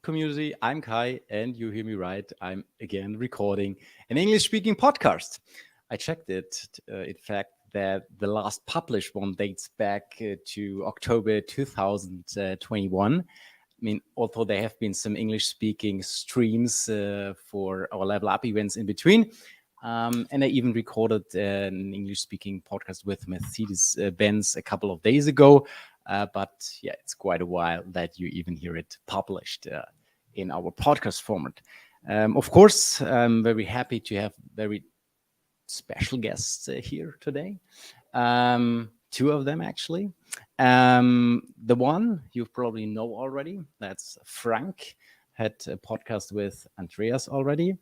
community. I'm Kai, and you hear me right. I'm again recording an English-speaking podcast. I checked it. In fact, that the last published one dates back to October 2021. I mean, although there have been some English-speaking streams for our Level Up events in between. And I even recorded an English-speaking podcast with Mercedes-Benz a couple of days ago. But yeah, it's quite a while that you even hear it published in our podcast format. Of course, I'm very happy to have very special guests here today. Two of them, actually. The one you probably know already, that's Frank, had a podcast with Andreas already.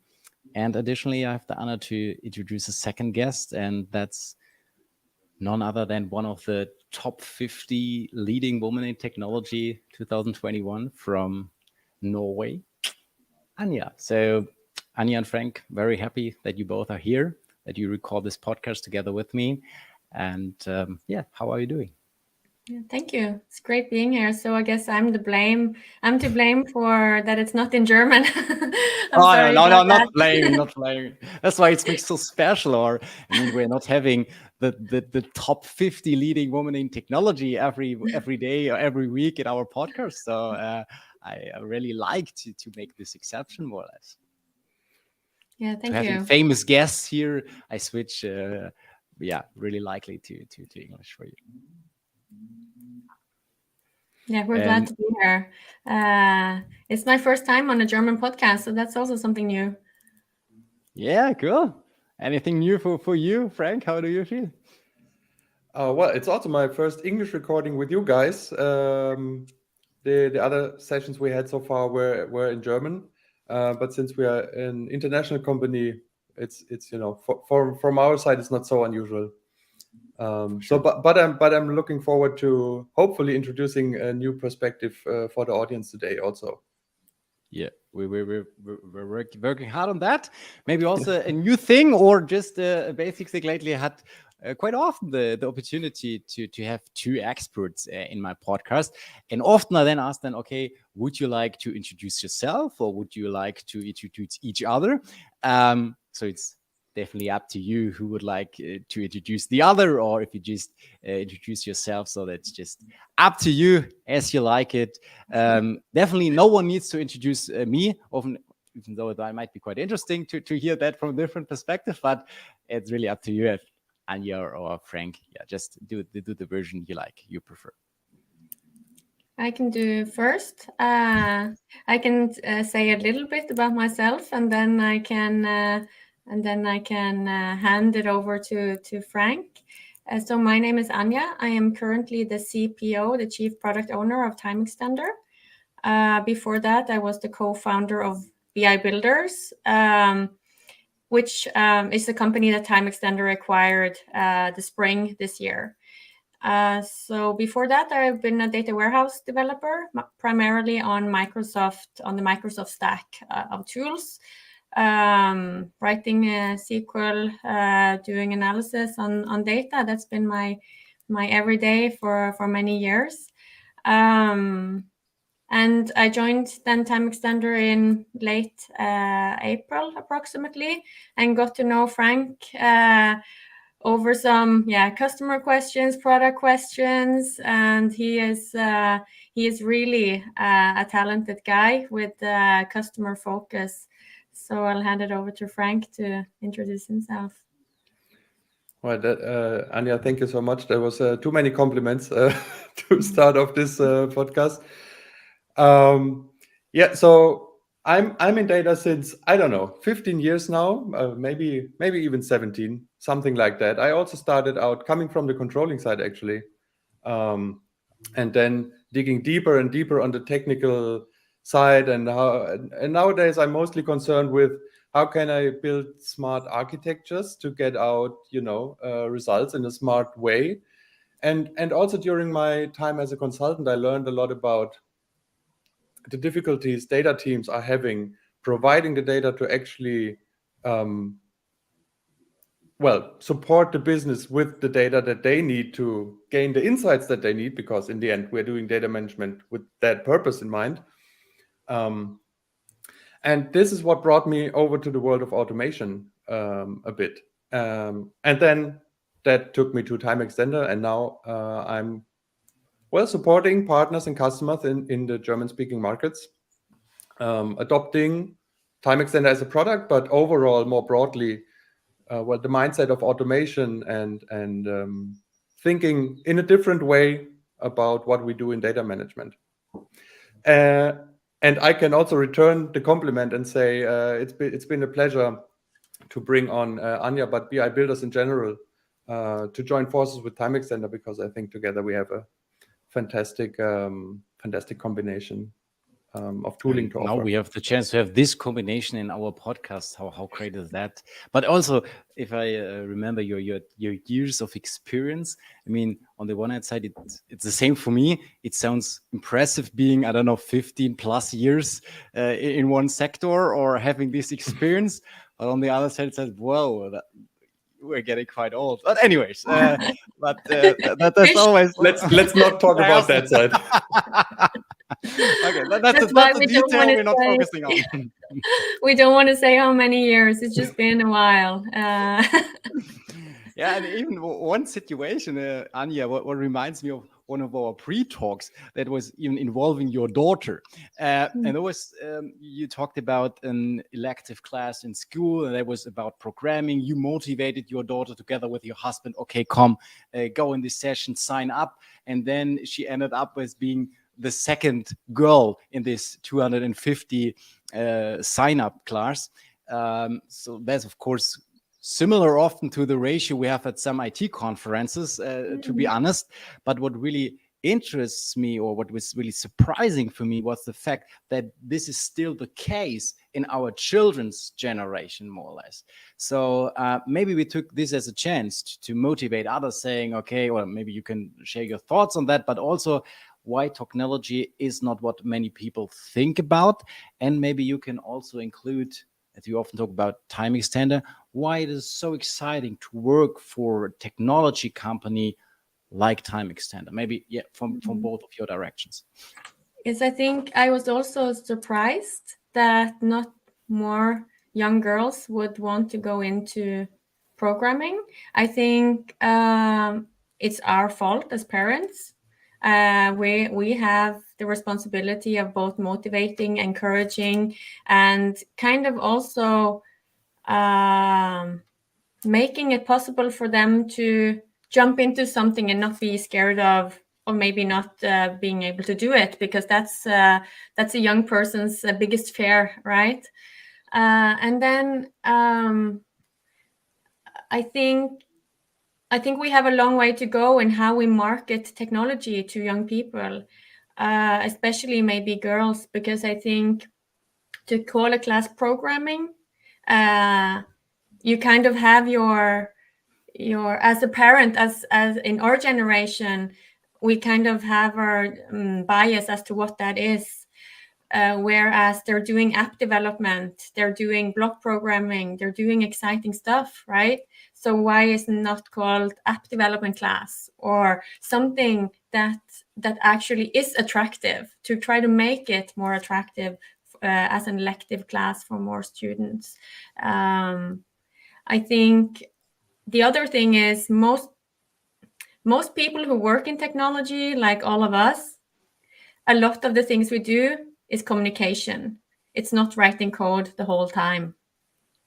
And additionally, I have the honor to introduce a second guest, and that's none other than one of the top 50 leading women in technology 2021 from Norway, Anja. So Anja and Frank, very happy that you both are here, that you record this podcast together with me. And yeah, how are you doing? Yeah, thank you. It's great being here. So I guess I'm to blame for that it's not in German. Sorry no, about that. not blaming. That's why it makes so special. Or I mean, we're not having the top 50 leading women in technology every day or every week in our podcast. So I really like to make this exception, more or less. Yeah, thank to you. having famous guests here, I switch. Really likely to English for you. Yeah, we're glad to be here. It's my first time on a German podcast, so that's also something new. Yeah, cool. Anything new for you, Frank? How do you feel? Well, it's also my first English recording with you guys. The other sessions we had so far were in German, but since we are an international company, it's from our side it's not so unusual. But I'm looking forward to hopefully introducing a new perspective for the audience today also. Yeah, we're working hard on that. Maybe also a new thing, or just a basic thing. Lately, I had quite often the opportunity to have two experts in my podcast, and often I then ask them, okay, would you like to introduce yourself, or would you like to introduce each other? So it's definitely up to you who would like to introduce the other, or if you just introduce yourself. So that's just up to you as you like it. Definitely no one needs to introduce me, often, even though that might be quite interesting to hear that from a different perspective, but it's really up to you, if Anja or Frank. Yeah, just do the version you like, you prefer. I can do first. I can say a little bit about myself, and then I can hand it over to Frank. So my name is Anja. I am currently the CPO, the Chief Product Owner of TimeXtender. Before that, I was the co-founder of BI Builders, which is the company that TimeXtender acquired the spring this year. So before that, I've been a data warehouse developer, primarily on the Microsoft stack of tools, writing SQL, doing analysis on data. That's been my everyday for many years. And I joined then TimeXtender in late April approximately, and got to know Frank over some customer questions, product questions, and he is really a talented guy with customer focus. So I'll hand it over to Frank to introduce himself. Well, Anja, thank you so much. There was too many compliments to start off this podcast. So I'm in data since, I don't know, 15 years now, maybe even 17, something like that. I also started out coming from the controlling side, actually, and then digging deeper and deeper on the technical side. And nowadays I'm mostly concerned with how can I build smart architectures to get out, results in a smart way. And also during my time as a consultant, I learned a lot about the difficulties data teams are having providing the data to actually support the business with the data that they need to gain the insights that they need, because in the end we're doing data management with that purpose in mind. And this is what brought me over to the world of automation a bit. And then that took me to TimeXtender, and now I'm supporting partners and customers in the German-speaking markets, adopting TimeXtender as a product, but overall, more broadly, the mindset of automation and thinking in a different way about what we do in data management. And I can also return the compliment and say it's been a pleasure to bring on Anja, but BI builders in general, to join forces with TimeXtender, because I think together we have a fantastic combination of tooling to offer. Now we have the chance to have this combination in our podcast. How great is that? But also, if I remember your years of experience, I mean, on the one hand side, it's the same for me. It sounds impressive being, I don't know, 15 plus years in one sector or having this experience. But on the other side, it says, whoa, we're getting quite old. But anyways, that's always... Let's not talk about that side. Okay, that's a detail we're not focusing on. We don't want to say how many years. It's just been a while. Yeah, and even one situation, Anja, what reminds me of one of our pre-talks that was even involving your daughter. And it was, you talked about an elective class in school, and that was about programming. You motivated your daughter together with your husband. Okay, come, go in this session, sign up. And then she ended up as being the second girl in this 250 sign-up class. So that's, of course, similar often to the ratio we have at some IT conferences, to be honest. But what really interests me, or what was really surprising for me, was the fact that this is still the case in our children's generation, more or less. So maybe we took this as a chance to motivate others, saying, okay, or maybe you can share your thoughts on that, but also why technology is not what many people think about. And maybe you can also include, as you often talk about TimeXtender, why it is so exciting to work for a technology company like TimeXtender. Maybe, yeah, from both of your directions. Yes, I think I was also surprised that not more young girls would want to go into programming. I think it's our fault as parents. We have the responsibility of both motivating, encouraging, and kind of also making it possible for them to jump into something and not be scared of, or maybe not being able to do it, because that's a young person's biggest fear, right? And then I think we have a long way to go in how we market technology to young people, especially maybe girls, because I think to call a class programming, you kind of have your as a parent, as in our generation, we kind of have our bias as to what that is. Whereas they're doing app development, they're doing block programming, they're doing exciting stuff, right? So why is it not called app development class, or something that actually is attractive, to try to make it more attractive as an elective class for more students? I think the other thing is most people who work in technology, like all of us, a lot of the things we do is communication. It's not writing code the whole time.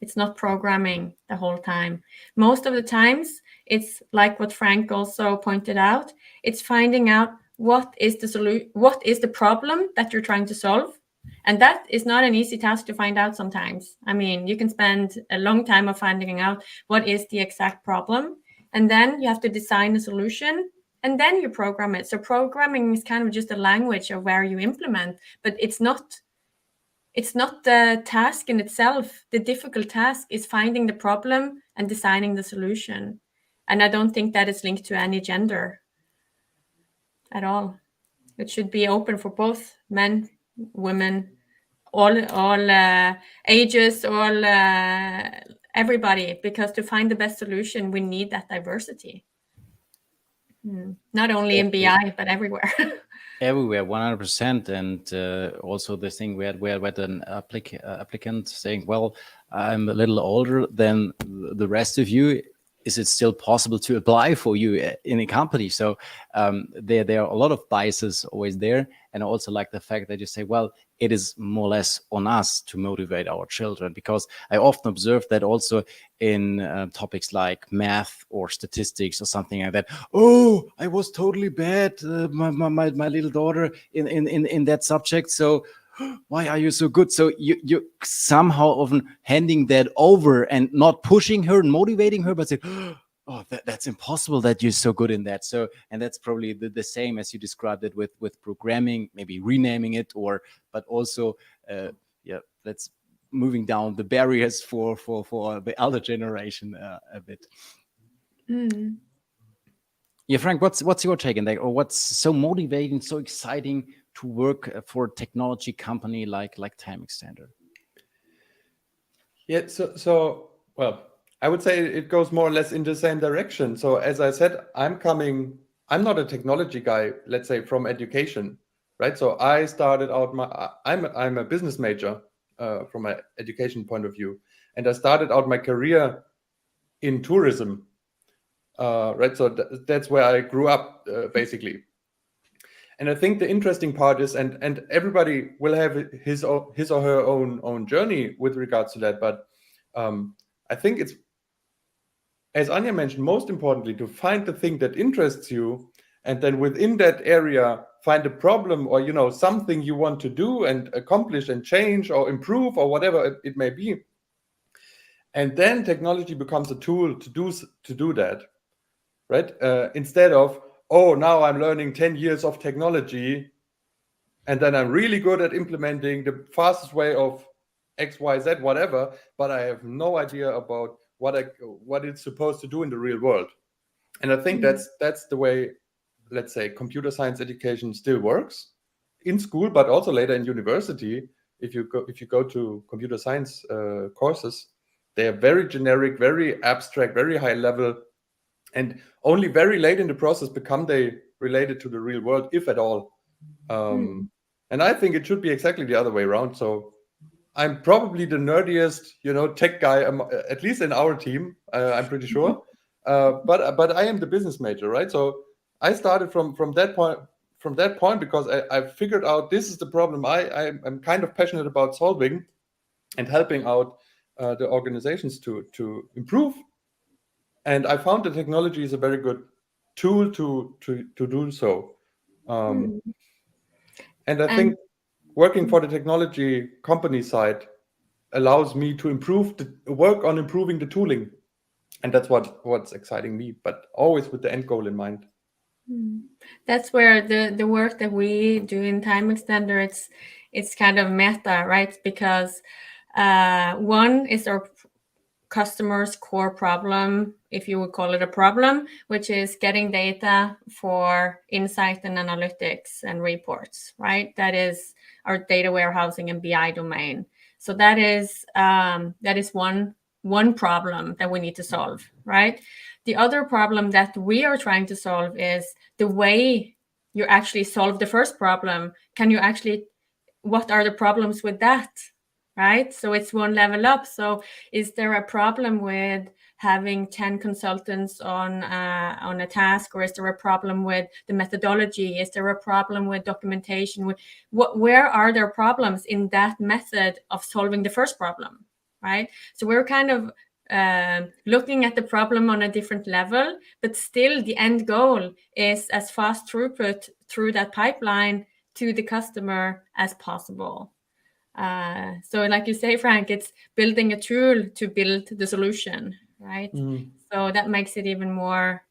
It's not programming the whole time. Most of the times, it's like what Frank also pointed out. It's finding out what is the problem that you're trying to solve. And that is not an easy task to find out sometimes. I mean, you can spend a long time of finding out what is the exact problem. And then you have to design a solution, and then you program it. So programming is kind of just a language of where you implement, but it's not the task in itself. The difficult task is finding the problem and designing the solution. And I don't think that is linked to any gender at all. It should be open for both men, women, all ages, all everybody, because to find the best solution, we need that diversity. Not only in BI, but everywhere. Everywhere, 100%. And also the thing where an applicant saying, well, I'm a little older than the rest of you. Is it still possible to apply for you in a company? So there are a lot of biases always there. And I also like the fact that you say, well, it is more or less on us to motivate our children, because I often observe that also in topics like math or statistics or something like that. Oh, I was totally bad, my little daughter in that subject. So why are you so good? So you somehow often handing that over and not pushing her and motivating her, but say, oh, that's impossible that you're so good in that. So, and that's probably the same as you described it with programming, maybe renaming it, or but also let's moving down the barriers for the elder generation a bit. Yeah, Frank, what's your take on that, or what's so motivating, so exciting to work for a technology company like TimeXtender? Yeah, so well, I would say it goes more or less in the same direction. So as I said, I'm not a technology guy, let's say from education, right? So I started out I'm a business major from an education point of view, and I started out my career in tourism, right? So that's where I grew up basically. And I think the interesting part is, and everybody will have his or her own journey with regards to that. But I think it's, as Anja mentioned, most importantly to find the thing that interests you, and then within that area find a problem or something you want to do and accomplish and change or improve or whatever it may be. And then technology becomes a tool to do that, right? Instead of, oh, now I'm learning 10 years of technology, and then I'm really good at implementing the fastest way of X, Y, Z, whatever, but I have no idea about what it's supposed to do in the real world. And I think that's the way, let's say, computer science education still works in school, but also later in university. If you go to computer science courses, they are very generic, very abstract, very high level, and only very late in the process become they related to the real world, if at all. And I think it should be exactly the other way around. So I'm probably the nerdiest, tech guy, at least in our team. I'm pretty sure. But I am the business major, right? So I started from that point because I figured out this is the problem I'm kind of passionate about solving and helping out the organizations to improve. And I found the technology is a very good tool to do so. And I think working for the technology company side allows me to work on improving the tooling. And that's what's exciting me, but always with the end goal in mind. That's where the work that we do in TimeXtender, it's kind of meta, right? Because one is our customer's core problem, if you would call it a problem, which is getting data for insight and analytics and reports, right? That is our data warehousing and BI domain. So that is one problem that we need to solve, right? The other problem that we are trying to solve is the way you actually solve the first problem. What are the problems with that? Right? So it's one level up. So is there a problem with having 10 consultants on a task, or is there a problem with the methodology? Is there a problem with documentation? Where are there problems in that method of solving the first problem? Right? So we're kind of looking at the problem on a different level, but still the end goal is as fast throughput through that pipeline to the customer as possible. So like you say, Frank, it's building a tool to build the solution, right? So that makes it even more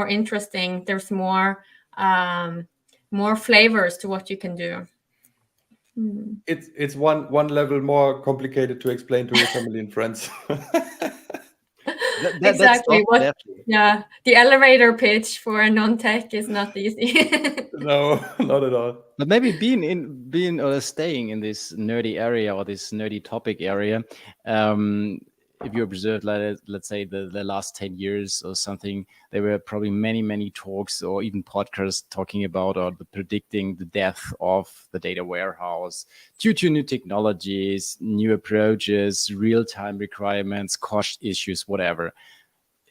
interesting. There's more flavors to what you can do. It's one level more complicated to explain to your family and friends. Exactly. Yeah, the elevator pitch for a non-tech is not easy. No, not at all. But maybe staying in this nerdy area or this nerdy topic area, if you observe, let's say the last 10 years or something, there were probably many talks or even podcasts talking about or predicting the death of the data warehouse due to new technologies, new approaches, real-time requirements, cost issues, whatever.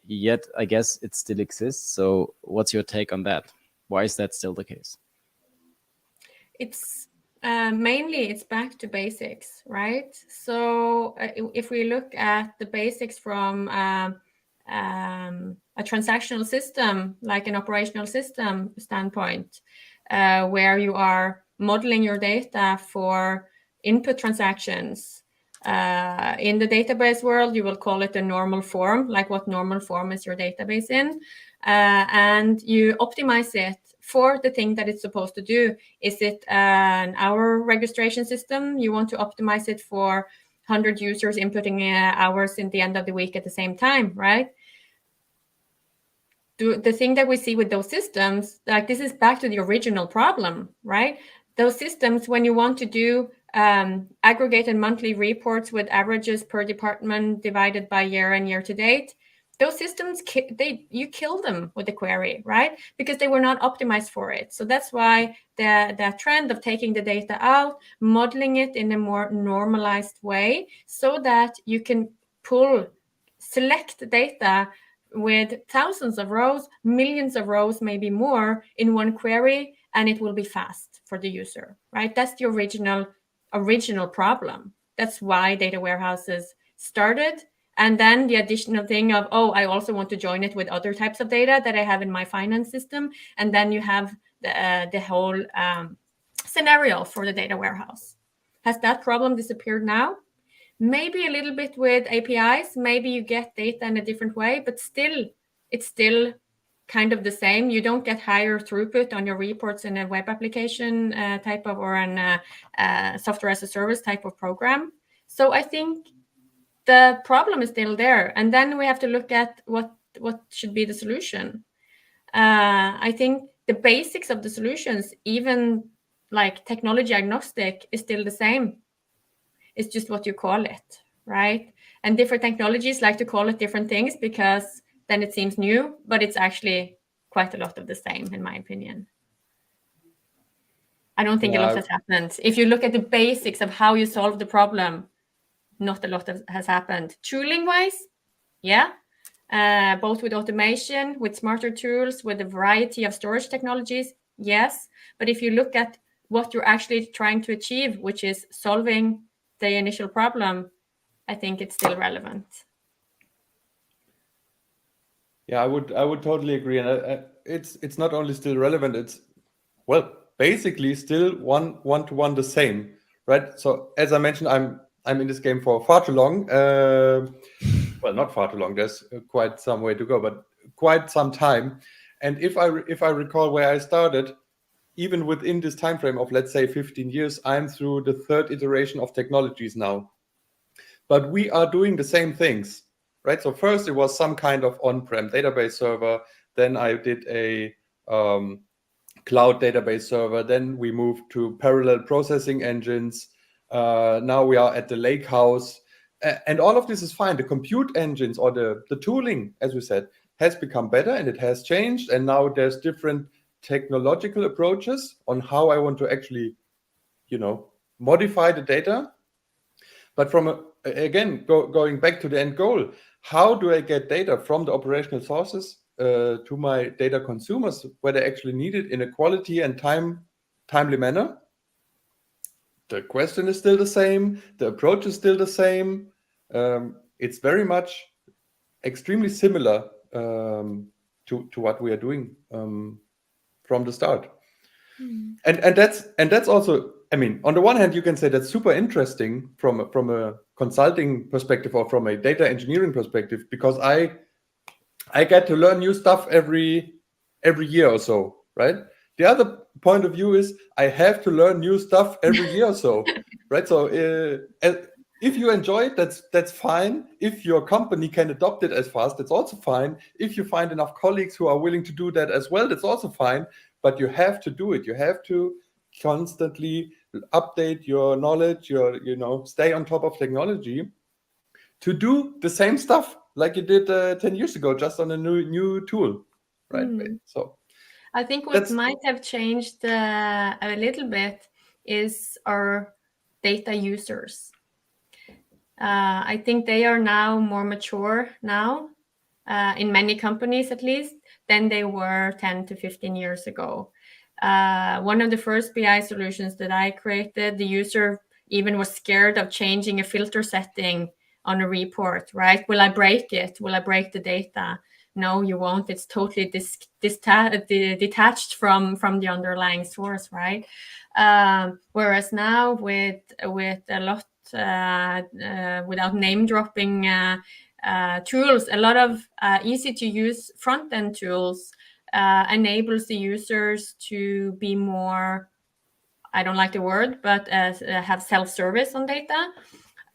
Yet, I guess it still exists. So what's your take on that? Why is that still the case? It's mainly it's back to basics, right? So if we look at the basics from a transactional system, like an operational system standpoint, where you are modeling your data for input transactions. In the database world, you will call it a normal form, like what normal form is your database in, and you optimize it for the thing that it's supposed to do. Is it an hour registration system? You want to optimize it for 100 users inputting hours in the end of the week at the same time, right? The thing that we see with those systems, like this is back to the original problem, right? Those systems, when you want to do aggregated monthly reports with averages per department divided by year and year to date, those systems, you kill them with the query, right? Because they were not optimized for it. So that's why the trend of taking the data out, modeling it in a more normalized way so that you can select the data with thousands of rows, millions of rows, maybe more in one query, and it will be fast for the user, right? That's the original problem. That's why data warehouses started. And then the additional thing of, oh, I also want to join it with other types of data that I have in my finance system. And then you have the whole scenario for the data warehouse. Has that problem disappeared now? Maybe a little bit with APIs. Maybe you get data in a different way, but it's still kind of the same. You don't get higher throughput on your reports in a web application type of, or an software as a service type of program. So I think the problem is still there. And then we have to look at what should be the solution. I think the basics of the solutions, even like technology agnostic, is still the same. It's just what you call it, right? And different technologies like to call it different things because then it seems new, but it's actually quite a lot of the same, in my opinion. I don't think a lot has happened. If you look at the basics of how you solve the problem, not a lot has happened. Tooling-wise, yeah, both with automation, with smarter tools, with a variety of storage technologies, yes. But if you look at what you're actually trying to achieve, which is solving the initial problem, I think it's still relevant. Yeah, I would totally agree, and it's not only still relevant, it's basically still one-to-one the same, right? So as I mentioned, I'm in this game for far too long. Not far too long. There's quite some way to go, but quite some time. And if I recall where I started, even within this time frame of, let's say, 15 years, I'm through the third iteration of technologies now. But we are doing the same things, right? So first it was some kind of on-prem database server. Then I did a cloud database server. Then we moved to parallel processing engines. Now we are at the lake house. And all of this is fine. The compute engines or the tooling, as we said, has become better and it has changed. And now there's different technological approaches on how I want to actually, modify the data. But going back to the end goal, how do I get data from the operational sources to my data consumers where they actually need it in a quality and timely manner? The question is still the same. The approach is still the same. It's very much extremely similar to what we are doing from the start. And that's also, I mean, on the one hand, you can say that's super interesting from a consulting perspective or from a data engineering perspective, because I get to learn new stuff every year or so, right? The other point of view is I have to learn new stuff every year or so, right? So if you enjoy it, that's fine. If your company can adopt it as fast, that's also fine. If you find enough colleagues who are willing to do that as well, that's also fine. But you have to do it. You have to constantly update your knowledge, stay on top of technology to do the same stuff like you did 10 years ago, just on a new tool, right? So I think what might have changed a little bit is our data users. I think they are now more mature now, in many companies at least, than they were 10 to 15 years ago. One of the first BI solutions that I created, the user even was scared of changing a filter setting on a report, right? Will I break it? Will I break the data? No, you won't. It's totally detached from the underlying source, right? Whereas now with a lot, without name dropping tools, a lot of easy to use front end tools enables the users to be more, I don't like the word, but have self-service on data.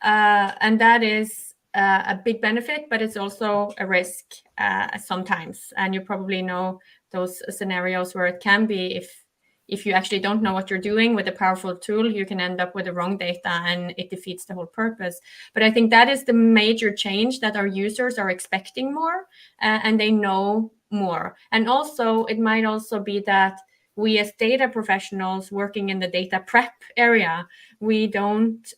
And that is a big benefit, but it's also a risk sometimes. And you probably know those scenarios where it can be, if you actually don't know what you're doing with a powerful tool, you can end up with the wrong data and it defeats the whole purpose. But I think that is the major change, that our users are expecting more and they know more. And also, it might also be that we as data professionals working in the data prep area, we don't...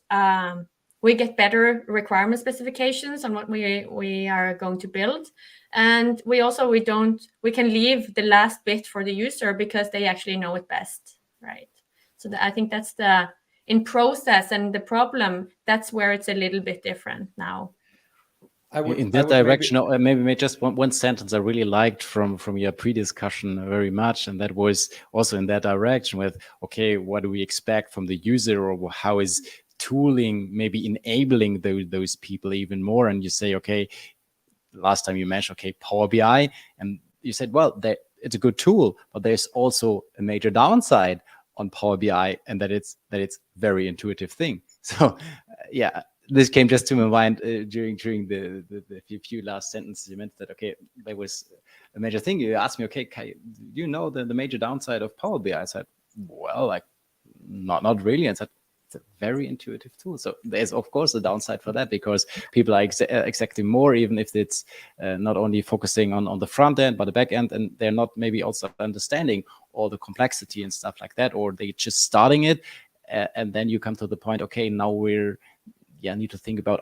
we get better requirement specifications on what we are going to build. And we can leave the last bit for the user because they actually know it best, right? So I think that's in process and the problem, that's where it's a little bit different now. In that direction, maybe just one sentence I really liked from your pre-discussion very much, and that was also in that direction with, okay, what do we expect from the user, or how is tooling maybe enabling those people even more? And you say, okay, last time you mentioned, okay, Power BI, and you said, well, it's a good tool, but there's also a major downside on Power BI, and that it's very intuitive thing. So yeah, this came just to my mind during the few last sentences. You meant that, okay, there was a major thing. You asked me, okay, do you know the major downside of Power BI? I said, well, like not really. And said, it's a very intuitive tool. So there's of course a downside for that, because people are exacting more, even if it's not only focusing on the front end, but the back end, and they're not maybe also understanding all the complexity and stuff like that, or they just starting it. And then you come to the point, okay, now we're need to think about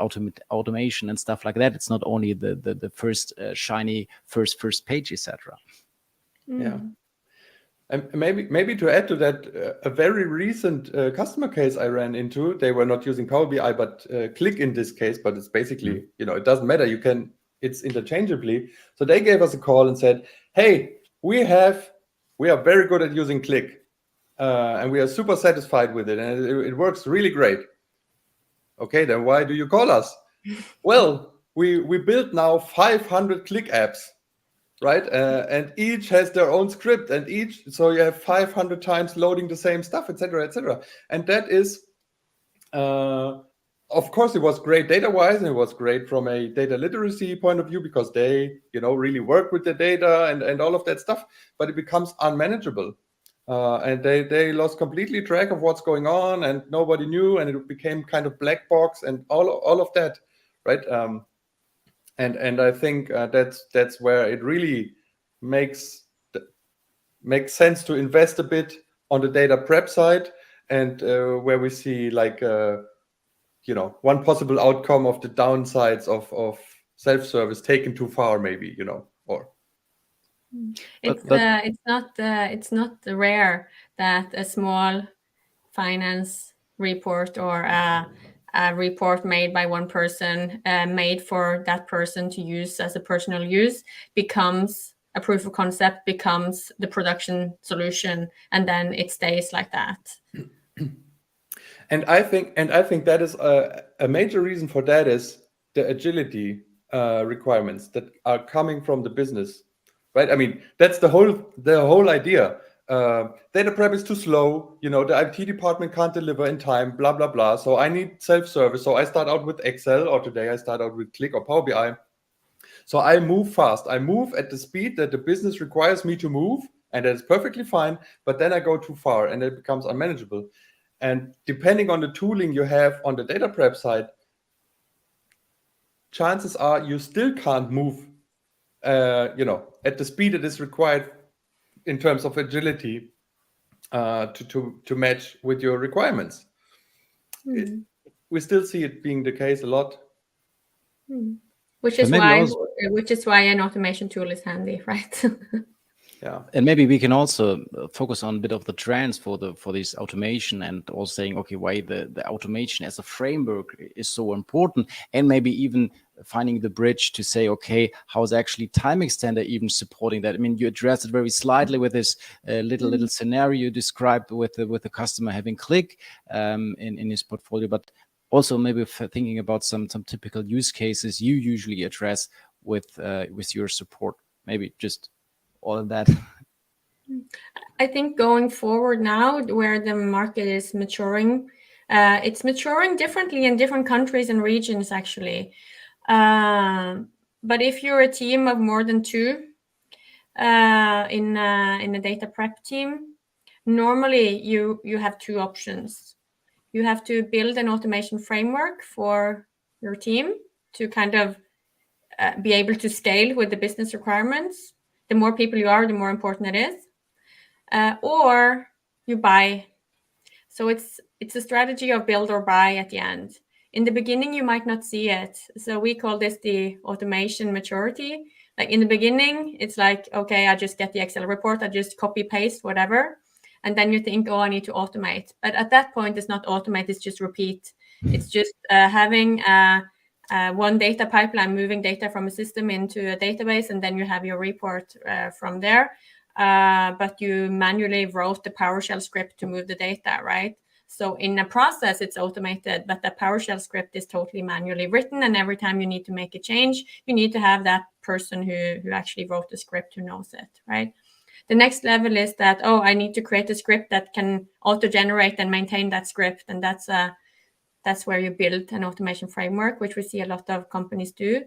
automation and stuff like that. It's not only the first shiny first page, etc. Yeah. And maybe to add to that, a very recent customer case I ran into, they were not using Power BI, but Qlik in this case, but it's basically, it doesn't matter. It's interchangeably. So they gave us a call and said, hey, we are very good at using Qlik, and we are super satisfied with it, and it works really great. Okay, then why do you call us? Well, we built now 500 Qlik apps, right? And each has their own script, and so you have 500 times loading the same stuff, etc., etc. And that is, of course, it was great data-wise, and it was great from a data literacy point of view, because they, really work with the data and all of that stuff. But it becomes unmanageable. And they lost completely track of what's going on, and nobody knew, and it became kind of black box and all of that, right? And I think that's where it really makes sense to invest a bit on the data prep side, and where we see like one possible outcome of the downsides of self-service taken too far, maybe, or. It's not rare that a small finance report or a report made by one person, made for that person to use as a personal use, becomes a proof of concept, becomes the production solution, and then it stays like that. And I think that is a major reason for that is the agility requirements that are coming from the business. Right, I mean, that's the whole idea. Data prep is too slow. The IT department can't deliver in time. Blah blah blah. So I need self-service. So I start out with Excel, or today I start out with Qlik or Power BI. So I move fast. I move at the speed that the business requires me to move, and that's perfectly fine. But then I go too far, and it becomes unmanageable. And depending on the tooling you have on the data prep side, chances are you still can't move, at the speed it is required in terms of agility to match with your requirements. We still see it being the case a lot. Which is why an automation tool is handy, right? Yeah. And maybe we can also focus on a bit of the trends for this automation, and also saying, okay, why the automation as a framework is so important, and maybe even finding the bridge to say, okay, how is actually TimeXtender even supporting that? I mean, you addressed it very slightly with this little scenario you described with the customer having Click in his portfolio, but also maybe thinking about some typical use cases you usually address with your support. Maybe just all of that. I think going forward now, where the market is maturing, it's maturing differently in different countries and regions, actually. But if you're a team of more than 2 in a data prep team, normally you have 2 options. You have to build an automation framework for your team to kind of be able to scale with the business requirements. The more people you are, the more important it is. Or you buy. So it's a strategy of build or buy at the end. In the beginning, you might not see it. So we call this the automation maturity. Like in the beginning, it's like, okay, I just get the Excel report, I just copy paste whatever. And then you think, oh, I need to automate. But at that point, it's not automate, it's just repeat. It's just having one data pipeline, moving data from a system into a database, and then you have your report from there. But you manually wrote the PowerShell script to move the data, right? So in a process, it's automated, but the PowerShell script is totally manually written. And every time you need to make a change, you need to have that person who actually wrote the script who knows it, right? The next level is that, oh, I need to create a script that can auto-generate and maintain that script. And that's where you build an automation framework, which we see a lot of companies do.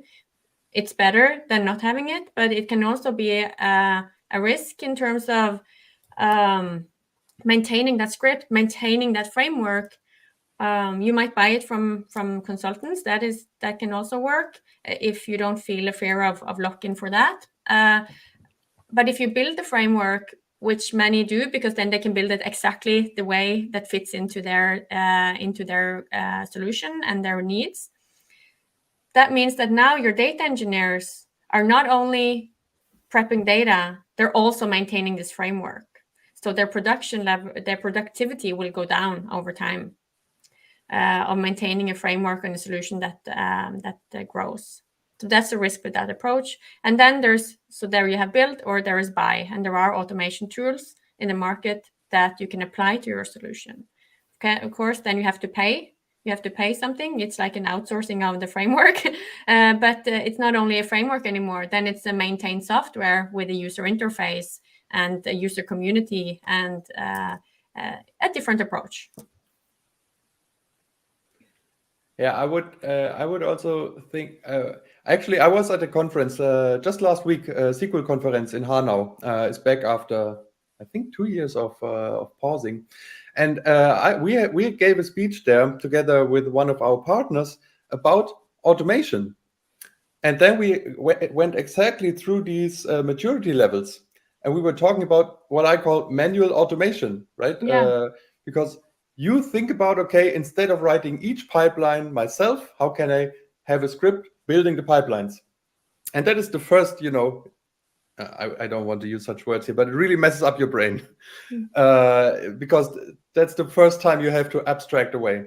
It's better than not having it, but it can also be a risk in terms of maintaining that script, maintaining that framework. You might buy it from consultants. That can also work if you don't feel a fear of lock-in for that. But if you build the framework, which many do, because then they can build it exactly the way that fits into their solution and their needs. That means that now your data engineers are not only prepping data, they're also maintaining this framework. So their production level, their productivity will go down over time of maintaining a framework and a solution that grows. So that's the risk with that approach. And then there you have build or there is buy, and there are automation tools in the market that you can apply to your solution. Okay, of course, then you have to pay. You have to pay something. It's like an outsourcing of the framework, but it's not only a framework anymore. Then it's a maintained software with a user interface and a user community and a different approach. Yeah, I would also think. Actually, I was at a conference just last week, SQL conference in Hanau. It's back after I think 2 years of pausing, and we gave a speech there together with one of our partners about automation, and then we went exactly through these maturity levels, and we were talking about what I call manual automation, right? Yeah. Because you think about, okay, instead of writing each pipeline myself, how can I have a script building the pipelines? And that is the first, I don't want to use such words here, but it really messes up your brain because that's the first time you have to abstract away.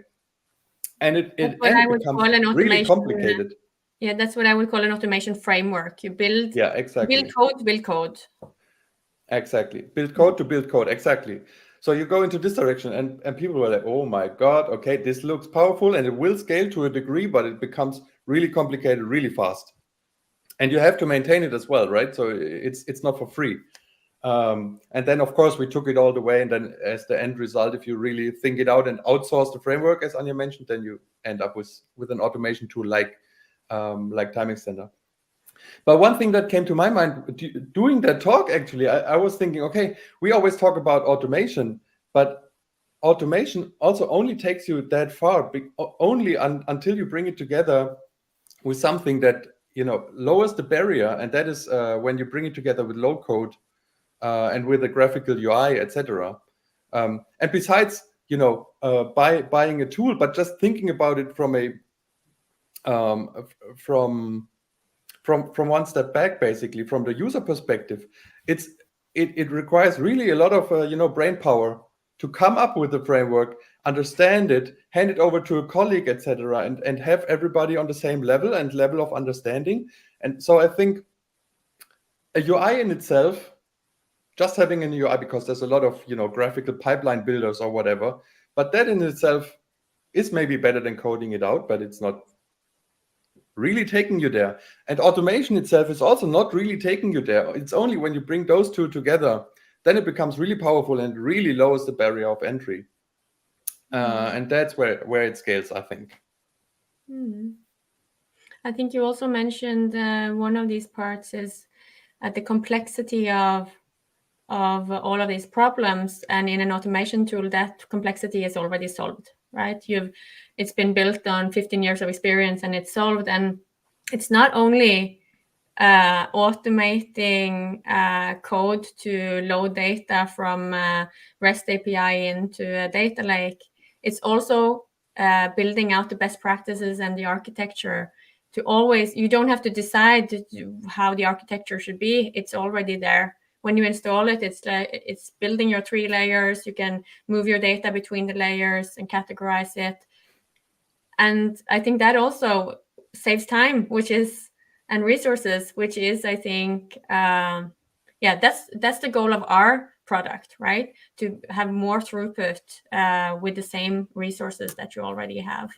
And it becomes really complicated. Yeah, that's what I would call an automation framework. You build, exactly. build code. Exactly. Build code to build code. Exactly. So you go into this direction and people were like, oh my God, okay, this looks powerful and it will scale to a degree, but it becomes really complicated really fast. And you have to maintain it as well, right? So it's not for free. And then, of course, we took it all the way. And then as the end result, if you really think it out and outsource the framework, as Anja mentioned, then you end up with an automation tool like TimeXtender. But one thing that came to my mind doing that talk, actually, I was thinking, okay, we always talk about automation, but automation also only takes you that far, only until you bring it together with something that lowers the barrier, and that is when you bring it together with low code and with a graphical UI, etc. And besides, buying a tool, but just thinking about it from a from one step back, basically from the user perspective, it requires really a lot of brain power to come up with the framework, understand it, hand it over to a colleague, etc., and have everybody on the same level of understanding. And so I think a UI in itself, just having an UI, because there's a lot of graphical pipeline builders or whatever, but that in itself is maybe better than coding it out, but it's not really taking you there. And automation itself is also not really taking you there. It's only when you bring those two together, then it becomes really powerful and really lowers the barrier of entry. And that's where it scales, I think. I think you also mentioned one of these parts is the complexity of all of these problems, and in an automation tool, that complexity is already solved, right? It's been built on 15 years of experience, and it's solved. And it's not only automating code to load data from REST API into a data lake. It's also building out the best practices and the architecture to always, you don't have to decide how the architecture should be. It's already there. When you install it, it's building your 3 layers. You can move your data between the layers and categorize it. And I think that also saves time, and resources, which is, I think, that's the goal of our product, right? To have more throughput with the same resources that you already have.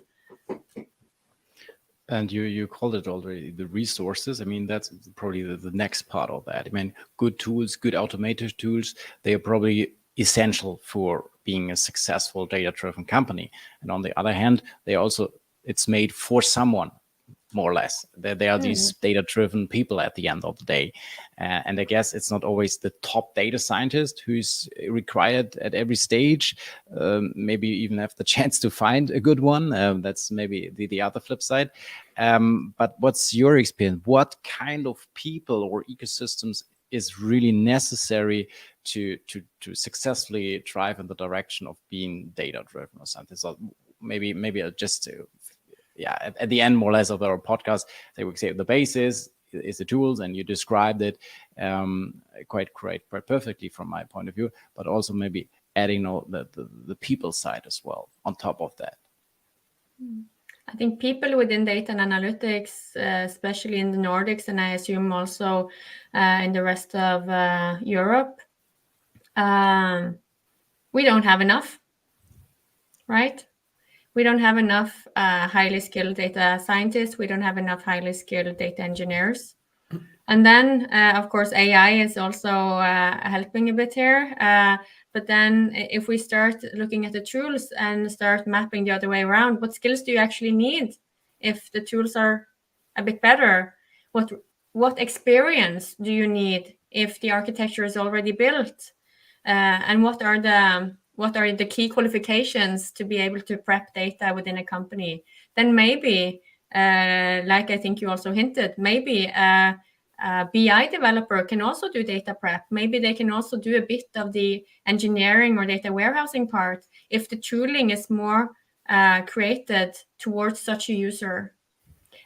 And you called it already the resources. I mean, that's probably the next part of that. I mean, good tools, good automated tools, they are probably essential for being a successful data-driven company. And on the other hand, it's made for someone, more or less. There are these data-driven people at the end of the day. And I guess it's not always the top data scientist who's required at every stage. Maybe even have the chance to find a good one. That's maybe the other flip side. But what's your experience? What kind of people or ecosystems is really necessary to successfully drive in the direction of being data-driven or something? So maybe just at the end, more or less, of our podcast, they would say the basis is the tools, and you described it quite perfectly from my point of view, but also maybe adding the people side as well on top of that. I think people within data and analytics, especially in the Nordics, and I assume also in the rest of Europe, we don't have enough, right? We don't have enough highly skilled data scientists. We don't have enough highly skilled data engineers. And then, of course, AI is also helping a bit here. But then if we start looking at the tools and start mapping the other way around, what skills do you actually need if the tools are a bit better? What experience do you need if the architecture is already built? And what are the key qualifications to be able to prep data within a company? Then maybe, like I think you also hinted, maybe a BI developer can also do data prep. Maybe they can also do a bit of the engineering or data warehousing part if the tooling is more created towards such a user.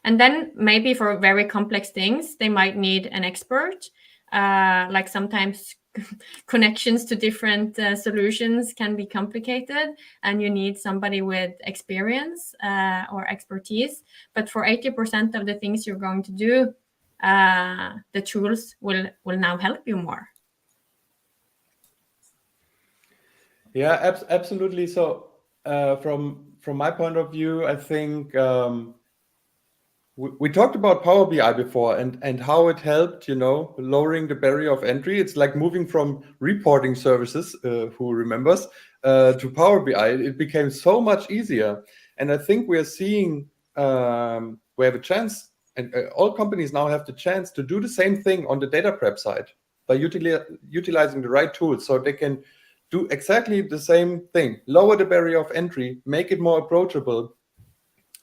And then maybe for very complex things, they might need an expert, like sometimes connections to different solutions can be complicated, and you need somebody with experience or expertise. But for 80% of the things you're going to do, the tools will now help you more. Yeah, absolutely. So from my point of view, I think we talked about Power BI before and how it helped, lowering the barrier of entry. It's like moving from reporting services, who remembers, to Power BI. It became so much easier. And I think we're seeing, we have a chance, and all companies now have the chance to do the same thing on the data prep side by utilizing the right tools, so they can do exactly the same thing, lower the barrier of entry, make it more approachable,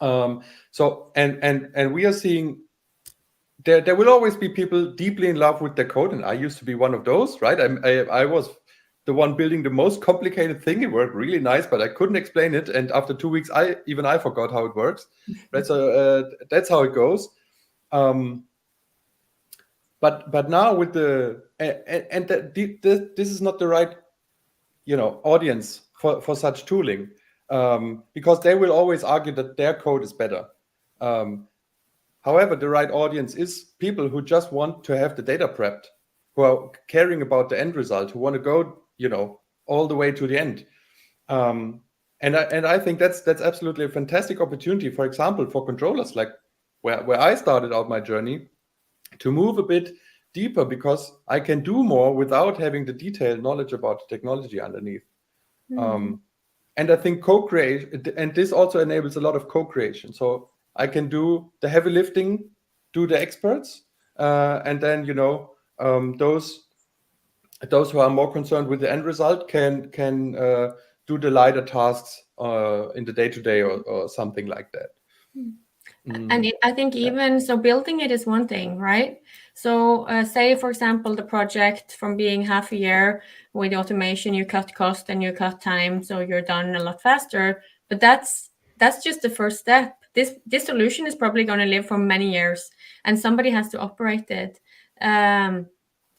So we are seeing there will always be people deeply in love with their code, and I used to be one of those, right? I was the one building the most complicated thing. It worked really nice, but I couldn't explain it, and after 2 weeks, I forgot how it works. Right, so that's how it goes. But now with this is not the right audience for such tooling, because they will always argue that their code is better. However, the right audience is people who just want to have the data prepped, who are caring about the end result, who want to go all the way to the end. And I think that's absolutely a fantastic opportunity, for example, for controllers, like where I started out my journey, to move a bit deeper, because I can do more without having the detailed knowledge about the technology underneath. And I think co-creation, and this also enables a lot of co-creation. So I can do the heavy lifting, do the experts, and then those who are more concerned with the end result can do the lighter tasks in the day-to-day or something like that. And I think even so, building it is one thing, right? So say, for example, the project from being half a year with automation, you cut cost and you cut time, so you're done a lot faster. But that's just the first step. This solution is probably going to live for many years, and somebody has to operate it. And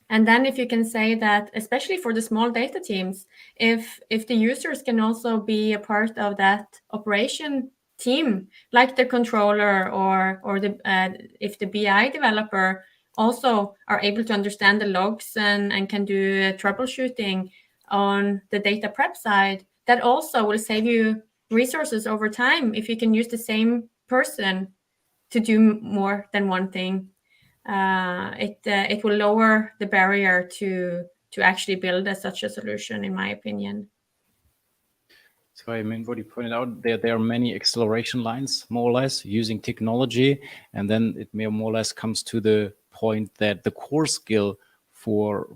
then if you can say that, especially for the small data teams, if the users can also be a part of that operation team, like the controller or the if the BI developer also are able to understand the logs and can do troubleshooting on the data prep side, that also will save you resources over time if you can use the same person to do more than one thing. It will lower the barrier to actually build such a solution, in my opinion. So I mean, what you pointed out, there are many acceleration lines, more or less, using technology, and then it more or less comes to the point that the core skill for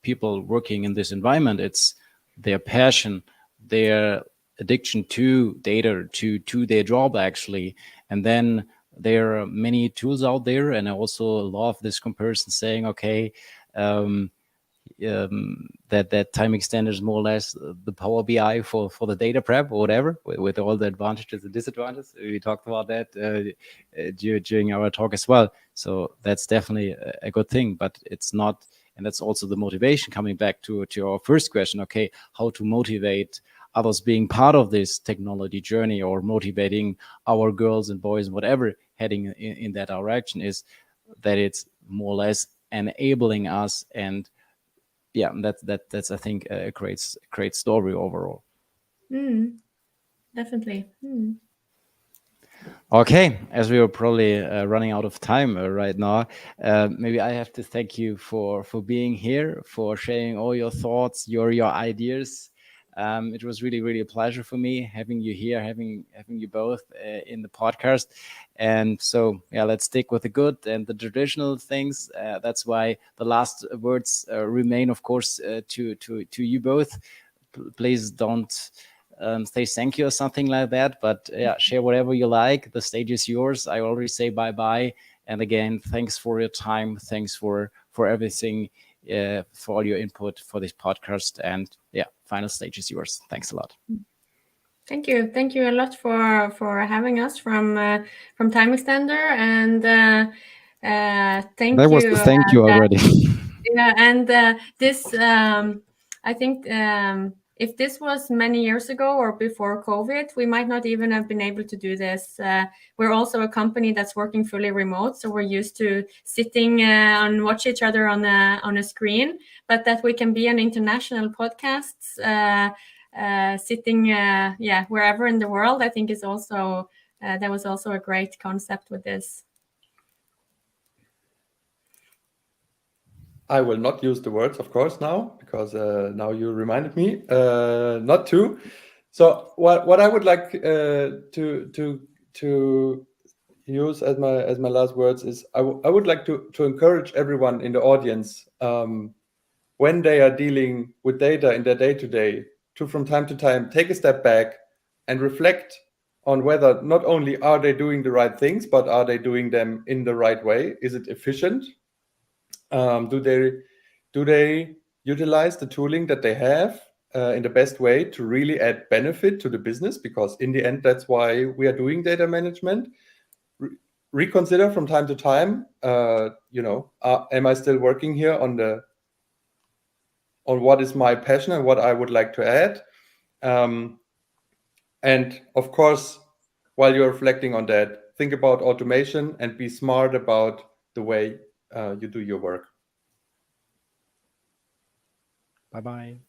people working in this environment, it's their passion, their addiction to data, to their job actually, and then there are many tools out there, and I also love this comparison saying, okay, that TimeXtender is more or less the Power BI for the data prep or whatever, with all the advantages and disadvantages. We talked about that during our talk as well. So that's definitely a good thing, but it's not, and that's also the motivation, coming back to our first question, okay, how to motivate others being part of this technology journey, or motivating our girls and boys, whatever, heading in that direction, is that it's more or less enabling us. And yeah, that's I think a great story overall. Definitely. Okay, as we are probably running out of time right now, maybe I have to thank you for being here, for sharing all your thoughts, your ideas. It was really a pleasure for me having you here, having you both in the podcast. And so yeah, let's stick with the good and the traditional things. That's why the last words remain, of course, to you both. Please don't say thank you or something like that, but yeah, share whatever you like. The stage is yours. I already say bye. And again, thanks for your time. Thanks for everything, for all your input for this podcast. And yeah, final stage is yours. Thanks a lot. Thank you a lot for having us from TimeXtender, and thank that you. Was the thank you already. Yeah, and this I think if this was many years ago or before COVID, we might not even have been able to do this. We're also a company that's working fully remote, so we're used to sitting and watch each other on a screen. But that we can be on international podcasts, sitting wherever in the world, I think is also that was also a great concept with this. I will not use the words, of course, now, because now you reminded me not to. So what I would like to use as my last words is I would like to encourage everyone in the audience, when they are dealing with data in their day-to-day, to from time to time take a step back and reflect on whether not only are they doing the right things, but are they doing them in the right way? Is it efficient? Do they utilize the tooling that they have in the best way to really add benefit to the business? Because in the end, that's why we are doing data management. Reconsider from time to time, am I still working here on what is my passion and what I would like to add? And of course, while you're reflecting on that, think about automation and be smart about the way you do your work. Bye-bye.